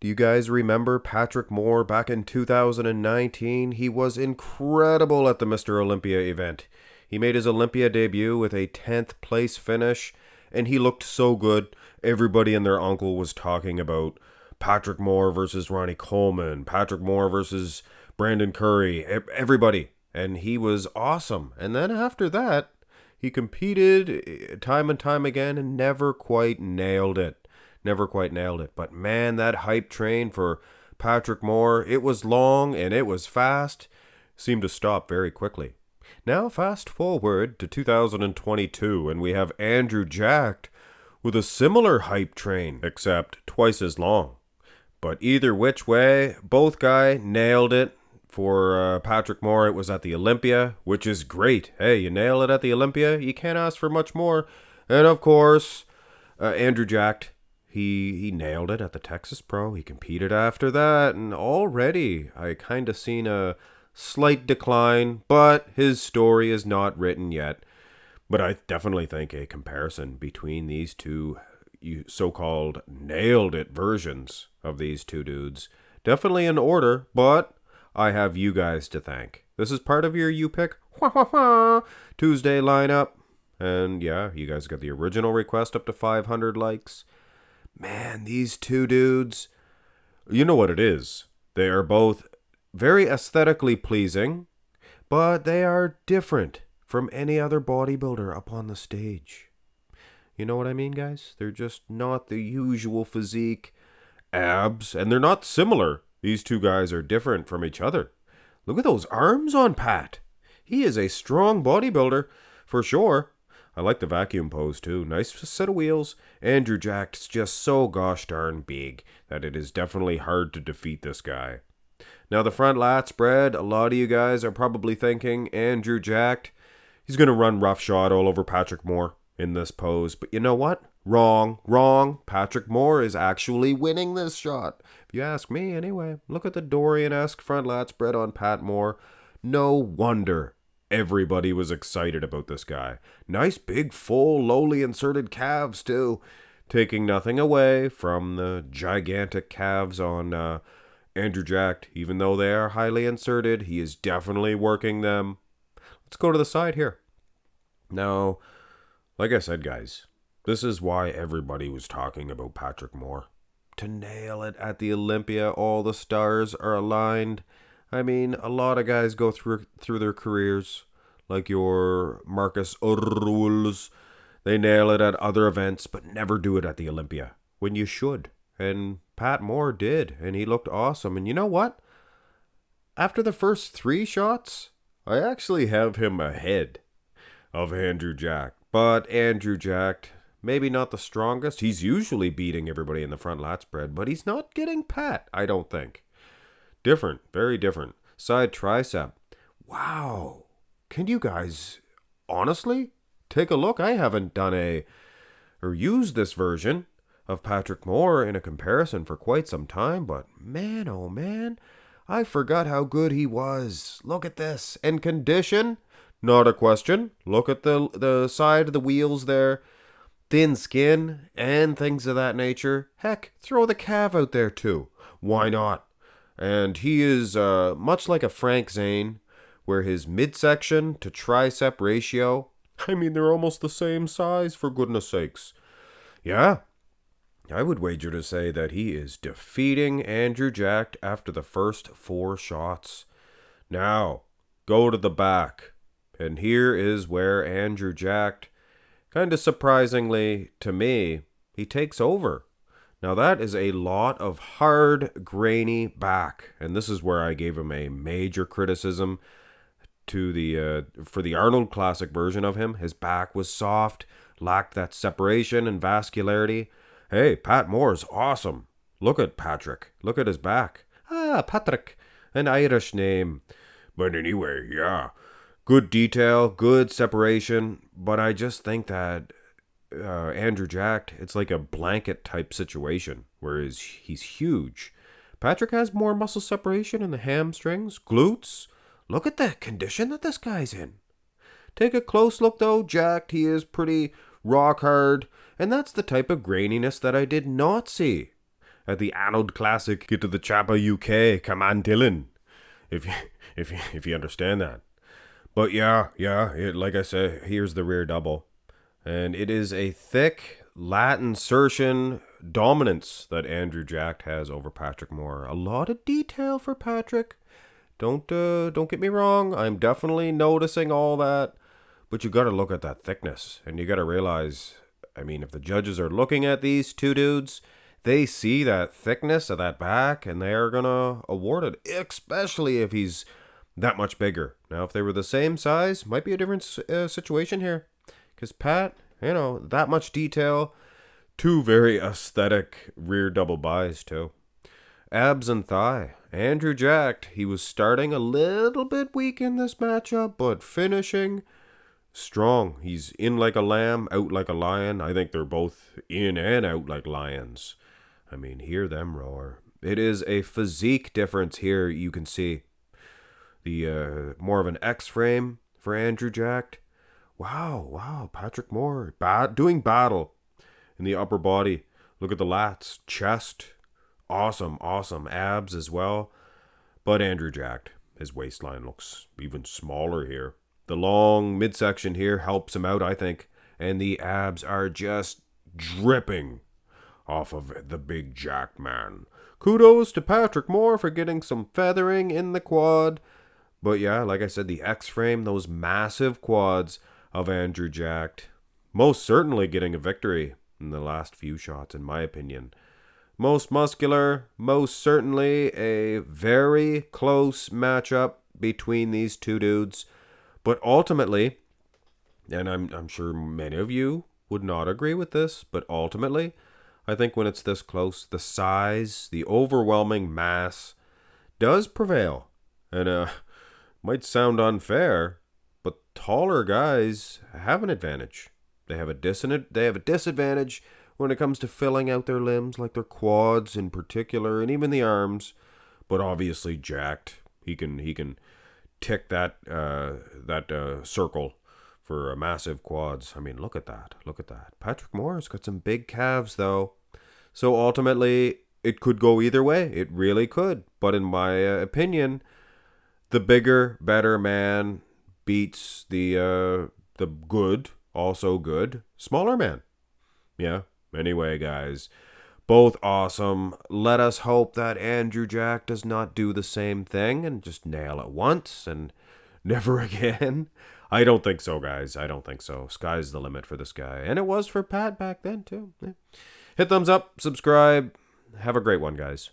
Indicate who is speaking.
Speaker 1: Do you guys remember Patrick Moore back in 2019? He was incredible at the Mr. Olympia event. He made his Olympia debut with a 10th place finish, and he looked so good. Everybody and their uncle was talking about Patrick Moore versus Ronnie Coleman, Patrick Moore versus Brandon Curry, everybody. And he was awesome. And then after that, he competed time and time again and never quite nailed it. Never quite nailed it. But man, that hype train for Patrick Moore, it was long and it was fast. Seemed to stop very quickly. Now fast forward to 2022 and we have Andrew Jacked with a similar hype train, except twice as long. But either which way, both guy nailed it. For Patrick Moore, it was at the Olympia, which is great. Hey, you nail it at the Olympia, you can't ask for much more. And of course, Andrew Jacked, he nailed it at the Texas Pro. He competed after that, and already I kind of seen a slight decline, but his story is not written yet. But I definitely think a comparison between these two so-called nailed it versions of these two dudes, definitely in order, but I have you guys to thank. This is part of your You Pick Tuesday lineup. And yeah, you guys got the original request up to 500 likes. Man, these two dudes, you know what it is. They are both very aesthetically pleasing, but they are different from any other bodybuilder up on the stage. You know what I mean, guys? They're just not the usual physique, abs, and they're not similar. These two guys are different from each other. Look at those arms on Pat. He is a strong bodybuilder, for sure. I like the vacuum pose too. Nice set of wheels. Andrew Jacked's just so gosh darn big that it is definitely hard to defeat this guy. Now the front lat spread, a lot of you guys are probably thinking Andrew Jacked, he's going to run roughshod all over Patrick Moore in this pose. But you know what? Wrong. Patrick Moore is actually winning this shot. If you ask me, anyway. Look at the Dorian-esque front lat spread on Pat Moore. No wonder everybody was excited about this guy. Nice big full lowly inserted calves too. Taking nothing away from the gigantic calves on Andrew Jacked. Even though they are highly inserted, he is definitely working them. Let's go to the side here. Now, like I said, guys, this is why everybody was talking about Patrick Moore. To nail it at the Olympia, all the stars are aligned. I mean, a lot of guys go through their careers, like your Marcus Aurelius. They nail it at other events, but never do it at the Olympia, when you should. And Pat Moore did, and he looked awesome. And you know what? After the first 3 shots, I actually have him ahead of Andrew Jacked. But Andrew Jacked, maybe not the strongest. He's usually beating everybody in the front lat spread, but he's not getting Pat, I don't think. Different, very different. Side tricep. Wow. Can you guys honestly take a look? I haven't done or used this version of Patrick Moore in a comparison for quite some time, but man, oh man, I forgot how good he was. Look at this. And condition? Not a question. Look at the side of the wheels there. Thin skin and things of that nature. Heck, throw the calf out there too. Why not? And he is much like a Frank Zane, where his midsection to tricep ratio, I mean, they're almost the same size, for goodness sakes. Yeah, I would wager to say that he is defeating Andrew Jacked after the first 4 shots. Now, go to the back. And here is where Andrew Jacked, kind of surprisingly to me, he takes over. Now that is a lot of hard, grainy back. And this is where I gave him a major criticism to for the Arnold Classic version of him. His back was soft, lacked that separation and vascularity. Hey, Pat Moore's awesome. Look at Patrick. Look at his back. Ah, Patrick. An Irish name. But anyway, yeah. Good detail, good separation. But I just think that Andrew Jacked, it's like a blanket type situation, whereas he's huge. Patrick has more muscle separation in the hamstrings, glutes. Look at the condition that this guy's in. Take a close look though, Jacked, he is pretty rock hard, and that's the type of graininess that I did not see at the Arnold Classic. Get to the Chopper UK. Come on, Dylan. If you understand that. But yeah, like I said, here's the rear double. And it is a thick lat insertion dominance that Andrew Jacked has over Patrick Moore. A lot of detail for Patrick. Don't get me wrong. I'm definitely noticing all that. But you got to look at that thickness. And you got to realize, I mean, if the judges are looking at these two dudes, they see that thickness of that back, and they're going to award it, especially if he's that much bigger. Now, if they were the same size, might be a different situation here. Because Pat, that much detail. Two very aesthetic rear double buys, too. Abs and thigh. Andrew Jacked, he was starting a little bit weak in this matchup, but finishing strong. He's in like a lamb, out like a lion. I think they're both in and out like lions. I mean, hear them roar. It is a physique difference here, you can see. The more of an X frame for Andrew Jacked. Wow, Patrick Moore doing battle in the upper body. Look at the lats, chest, awesome abs as well. But Andrew Jacked, his waistline looks even smaller here. The long midsection here helps him out, I think, and the abs are just dripping off of the big Jacked man. Kudos to Patrick Moore for getting some feathering in the quad. But yeah, like I said, the X-frame, those massive quads of Andrew Jacked, most certainly getting a victory in the last few shots, in my opinion. Most muscular, most certainly a very close matchup between these two dudes. But ultimately, and I'm sure many of you would not agree with this, but ultimately, I think when it's this close, the size, the overwhelming mass does prevail. And might sound unfair, but taller guys have an advantage. They have a disadvantage when it comes to filling out their limbs, like their quads in particular, and even the arms. But obviously, Jacked, he can tick that circle for massive quads. I mean, look at that. Patrick Moore's got some big calves, though. So ultimately, it could go either way. It really could. But in my opinion, the bigger, better man beats the good, also good, smaller man. Yeah. Anyway, guys, both awesome. Let us hope that Andrew Jacked does not do the same thing and just nail it once and never again. I don't think so, guys. I don't think so. Sky's the limit for this guy. And it was for Pat back then, too. Yeah. Hit thumbs up, subscribe. Have a great one, guys.